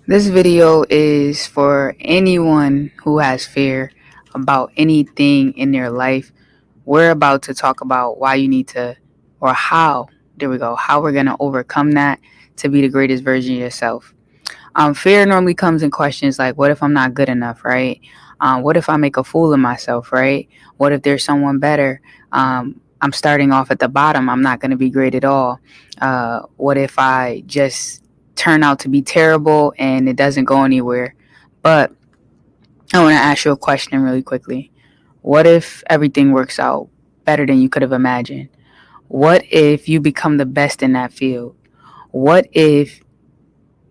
This video is for anyone who has fear about anything in their life. We're about to talk about why you need to, or how, there we go, how we're going to overcome that to be the greatest version of yourself. Fear normally comes in questions like, what if I'm not good enough, right? What if I make a fool of myself, right? What if there's someone better? I'm starting off at the bottom. I'm not going to be great at all. What if I just turn out to be terrible and it doesn't go anywhere? But I want to ask you a question really quickly. What if everything works out better than you could have imagined? What if you become the best in that field? What if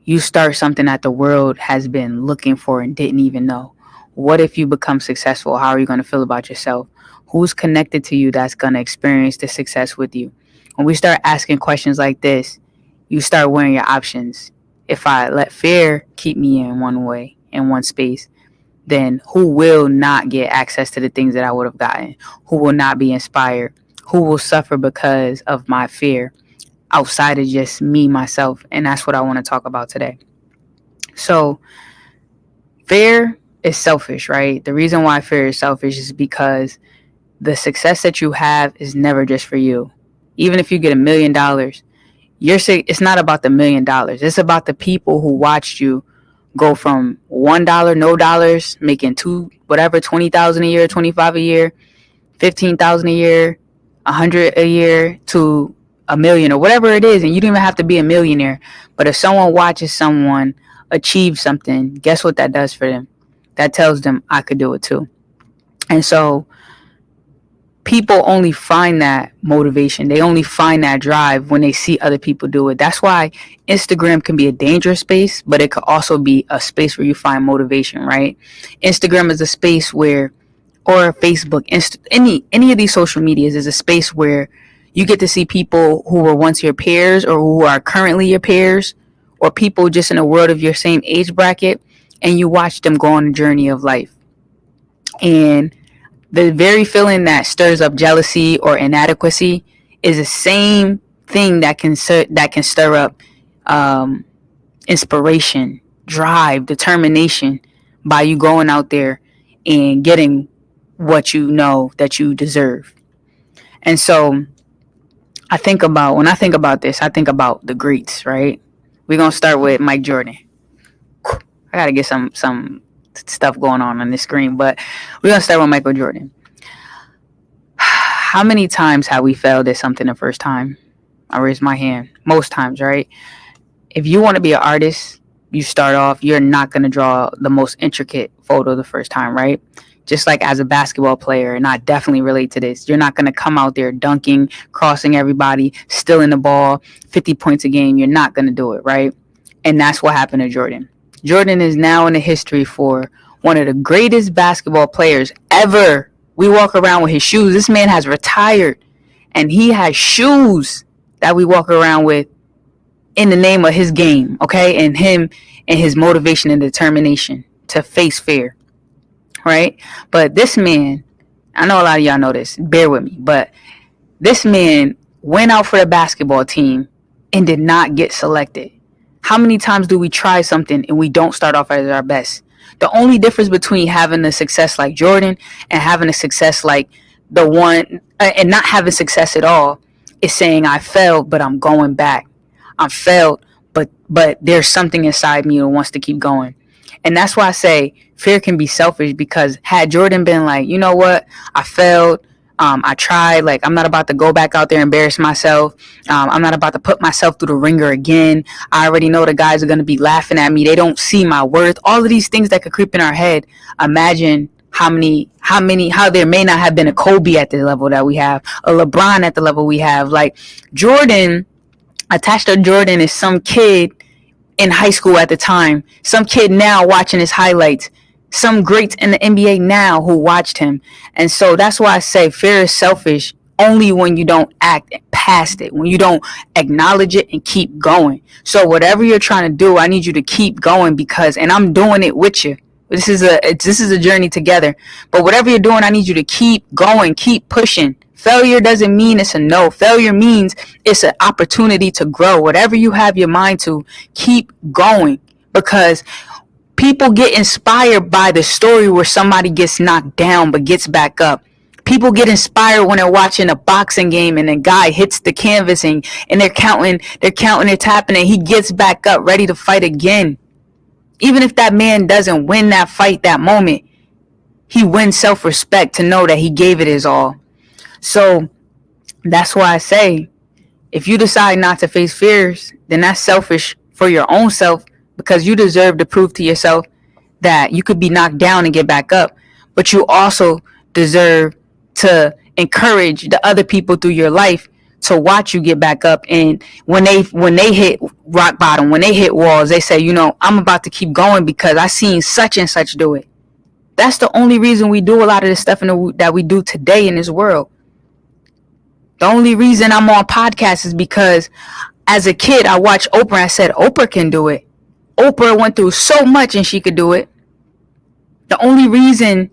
you start something that the world has been looking for and didn't even know? What if you become successful? How are you going to feel about yourself? Who's connected to you that's going to experience the success with you? When we start asking questions like this, you start weighing your options. If I let fear keep me in one way, in one space, then who will not get access to the things that I would have gotten? Who will not be inspired? Who will suffer because of my fear outside of just me, myself? And that's what I want to talk about today. So, fear is selfish, right? The reason why fear is selfish is because the success that you have is never just for you. Even if you get $1,000,000, it's not about the $1,000,000. It's about the people who watched you go from $1, no dollars, making two, whatever, 20,000 a year, 25 a year, 15,000 a year, 100 a year, to a million or whatever it is. And you don't even have to be a millionaire. But if someone watches someone achieve something, guess what that does for them? That tells them I could do it too. And so people only find that motivation. They only find that drive when they see other people do it. That's why Instagram can be a dangerous space, but it could also be a space where you find motivation, right? Instagram is a space where, or Facebook, any of these social medias is a space where you get to see people who were once your peers or who are currently your peers, or people just in a world of your same age bracket, and you watch them go on a journey of life. And the very feeling that stirs up jealousy or inadequacy is the same thing that can stir up inspiration, drive, determination by you going out there and getting what you know that you deserve. And so when I think about this, I think about the greats, right? We're gonna start with Mike Jordan. I gotta get some stuff going on this screen, but we're gonna start with Michael Jordan. How many times have we failed at something the first time? I raise my hand. Most times, right? If you want to be an artist, you start off, you're not going to draw the most intricate photo the first time, right? Just like as a basketball player, and I definitely relate to this, you're not going to come out there dunking, crossing everybody, stealing the ball, 50 points a game. You're not going to do it, right? And that's what happened to Jordan. Jordan is now in the history for one of the greatest basketball players ever. We walk around with his shoes. This man has retired, and he has shoes that we walk around with in the name of his game, okay? And him and his motivation and determination to face fear, right? But this man, I know a lot of y'all know this, bear with me, but this man went out for the basketball team and did not get selected. How many times do we try something and we don't start off as our best? The only difference between having a success like Jordan and having a success like the one, and not having success at all, is saying I failed, but I'm going back. I failed, but there's something inside me that wants to keep going. And that's why I say fear can be selfish, because had Jordan been like, you know what, I failed, I tried, like, I'm not about to go back out there and embarrass myself. I'm not about to put myself through the ringer again. I already know the guys are going to be laughing at me. They don't see my worth. All of these things that could creep in our head. Imagine how there may not have been a Kobe at the level that we have, a LeBron at the level we have. Like, Jordan, attached to Jordan is some kid in high school at the time, some kid now watching his highlights, some greats in the NBA now who watched him. And so that's why I say fear is selfish only when you don't act past it, when you don't acknowledge it and keep going. So whatever you're trying to do, I need you to keep going, because, and I'm doing it with you. This is a journey together. But whatever you're doing, I need you to keep going, keep pushing. Failure doesn't mean it's a no. Failure means it's an opportunity to grow. Whatever you have your mind to, keep going. because people get inspired by the story where somebody gets knocked down but gets back up. People get inspired when they're watching a boxing game and a guy hits the canvas and they're counting, it's happening. He gets back up ready to fight again. Even if that man doesn't win that fight that moment, he wins self-respect to know that he gave it his all. So that's why I say, if you decide not to face fears, then that's selfish for your own self, because you deserve to prove to yourself that you could be knocked down and get back up. But you also deserve to encourage the other people through your life to watch you get back up. And when they hit rock bottom, when they hit walls, they say, I'm about to keep going because I seen such and such do it. That's the only reason we do a lot of this stuff that we do today in this world. The only reason I'm on podcasts is because as a kid, I watched Oprah and I said, Oprah can do it. Oprah went through so much and she could do it. The only reason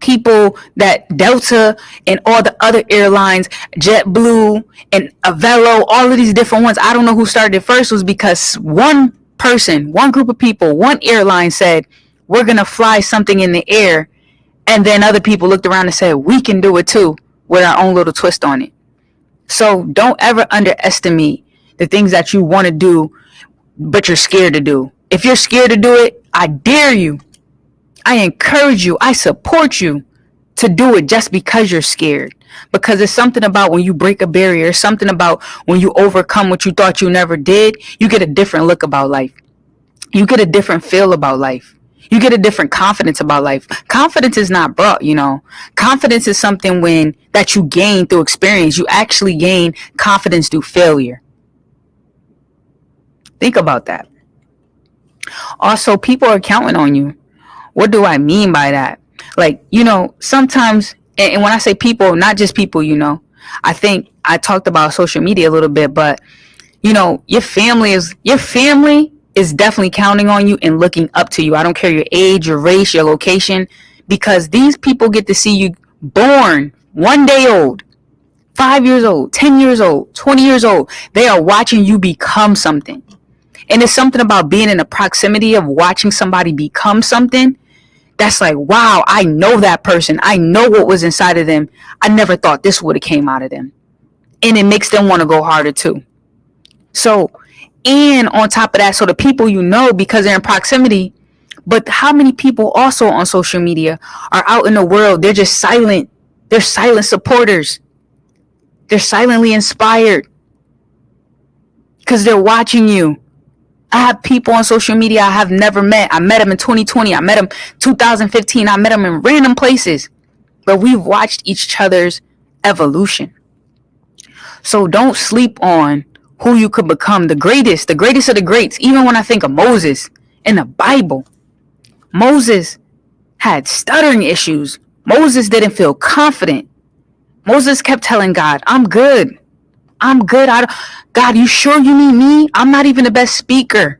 people that Delta and all the other airlines, JetBlue and Avelo, all of these different ones, I don't know who started it first, was because one person, one group of people, one airline said, we're going to fly something in the air. And then other people looked around and said, we can do it too, with our own little twist on it. So don't ever underestimate the things that you want to do, but you're scared to do. If you're scared to do it, I dare you. I encourage you. I support you to do it just because you're scared. Because there's something about when you break a barrier, something about when you overcome what you thought you never did, you get a different look about life. You get a different feel about life. You get a different confidence about life. Confidence is not brought, Confidence is something that you gain through experience. You actually gain confidence through failure. Think about that. Also, people are counting on you. What do I mean by that? Like, sometimes, and when I say people, not just people, I think I talked about social media a little bit, but, your family is definitely counting on you and looking up to you. I don't care your age, your race, your location, because these people get to see you born 1 day old, 5 years old, 10 years old, 20 years old. They are watching you become something. And it's something about being in the proximity of watching somebody become something. That's like, wow, I know that person. I know what was inside of them. I never thought this would have came out of them. And it makes them want to go harder too. So, and on top of that, so the people because they're in proximity, but how many people also on social media are out in the world? They're just silent. They're silent supporters. They're silently inspired because they're watching you. I have people on social media I have never met. I met them in 2020. I met them 2015. I met them in random places. But we've watched each other's evolution. So don't sleep on who you could become. The greatest of the greats. Even when I think of Moses in the Bible, Moses had stuttering issues. Moses didn't feel confident. Moses kept telling God, I'm good. God, you sure you need me? I'm not even the best speaker.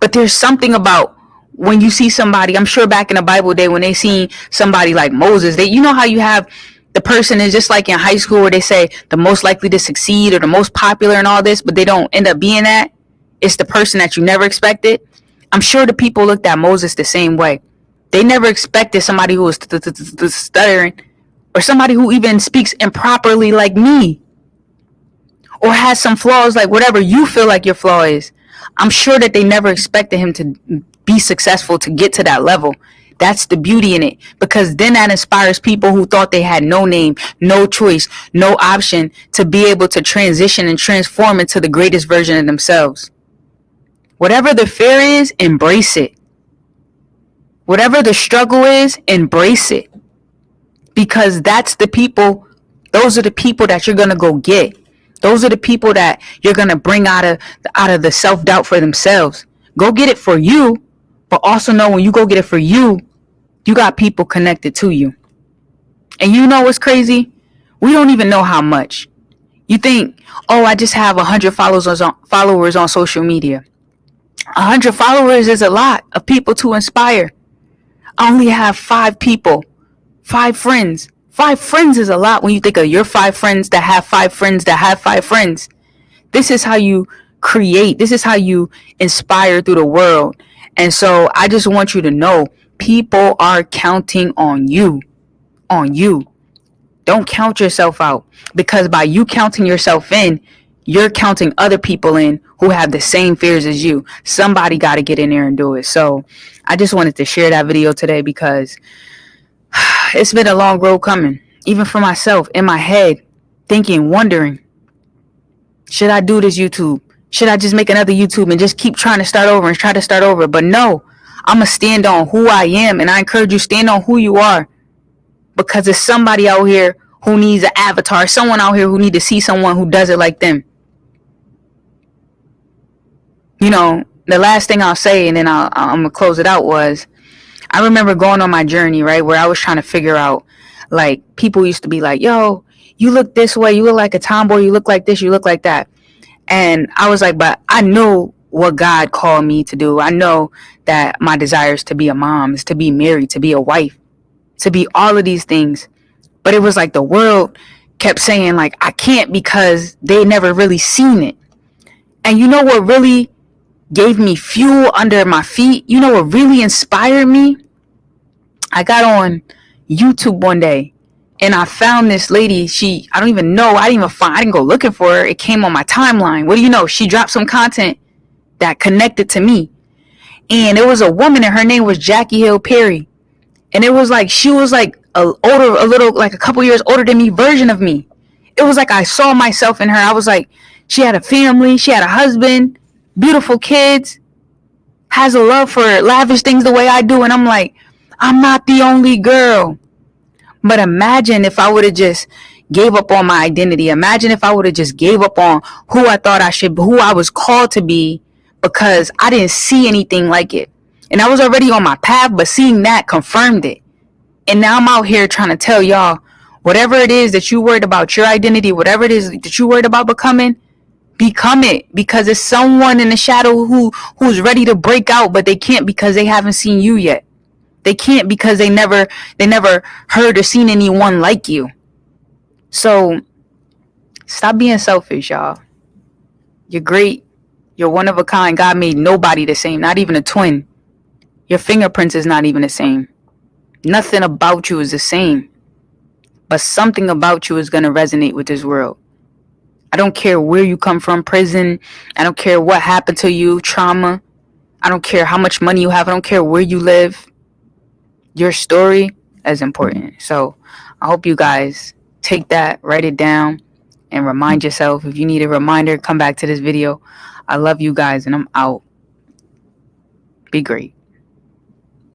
But there's something about when you see somebody, I'm sure back in the Bible day when they seen somebody like Moses, how you have the person is just like in high school where they say the most likely to succeed or the most popular and all this, but they don't end up being that. It's the person that you never expected. I'm sure the people looked at Moses the same way. They never expected somebody who was stuttering or somebody who even speaks improperly like me or has some flaws like whatever you feel like your flaw is. I'm sure that they never expected him to be successful to get to that level. That's the beauty in it, because then that inspires people who thought they had no name, no choice, no option to be able to transition and transform into the greatest version of themselves. Whatever the fear is, embrace it. Whatever the struggle is, embrace it. Because those are the people that you're going to go get. Those are the people that you're going to bring out of the self-doubt for themselves. Go get it for you, but also know when you go get it for you, you got people connected to you. And you know what's crazy? We don't even know how much. You think, I just have 100 followers on social media. 100 followers is a lot of people to inspire. I only have 5 people, 5 friends. 5 friends is a lot when you think of your 5 friends that have 5 friends that have 5 friends. This is how you create. This is how you inspire through the world. And so I just want you to know, people are counting on you. On you. Don't count yourself out, because by you counting yourself in, you're counting other people in who have the same fears as you. Somebody got to get in there and do it. So I just wanted to share that video today, because it's been a long road coming, even for myself, in my head, thinking, wondering, should I do this YouTube? Should I just make another YouTube and just keep trying to start over and try to start over? But no, I'm going to stand on who I am. And I encourage you, stand on who you are, because there's somebody out here who needs an avatar, someone out here who needs to see someone who does it like them. You know, the last thing I'll say, and then I'm going to close it out, was I remember going on my journey, right, where I was trying to figure out, like, people used to be like, yo, you look this way, you look like a tomboy, you look like this, you look like that. And I was like, but I know what God called me to do. I know that my desire is to be a mom, is to be married, to be a wife, to be all of these things. But it was like the world kept saying, like, I can't, because they never really seen it. And you know what really gave me fuel under my feet? You know what really inspired me? I got on YouTube one day and I found this lady. I didn't go looking for her. It came on my timeline. What do you know? She dropped some content that connected to me. And it was a woman, and her name was Jackie Hill Perry. And it was like, she was like a couple years older than me version of me. It was like I saw myself in her. I was like, she had a family, she had a husband, beautiful kids, has a love for lavish things the way I do. And I'm like, I'm not the only girl. But imagine if I would have just gave up on my identity. Imagine if I would have just gave up on who I thought I should, who I was called to be, because I didn't see anything like it. And I was already on my path, but seeing that confirmed it. And now I'm out here trying to tell y'all, whatever it is that you worried about, your identity, whatever it is that you worried about becoming, become it. Because it's someone in the shadow who's ready to break out, but they can't, because they haven't seen you yet. They can't, because they never heard or seen anyone like you. So stop being selfish, y'all. You're great. You're one of a kind. God made nobody the same, not even a twin. Your fingerprints is not even the same. Nothing about you is the same. But something about you is going to resonate with this world. I don't care where you come from, prison. I don't care what happened to you, trauma. I don't care how much money you have. I don't care where you live. Your story is important. So I hope you guys take that, write it down, and remind yourself. If you need a reminder, come back to this video. I love you guys, and I'm out. Be great.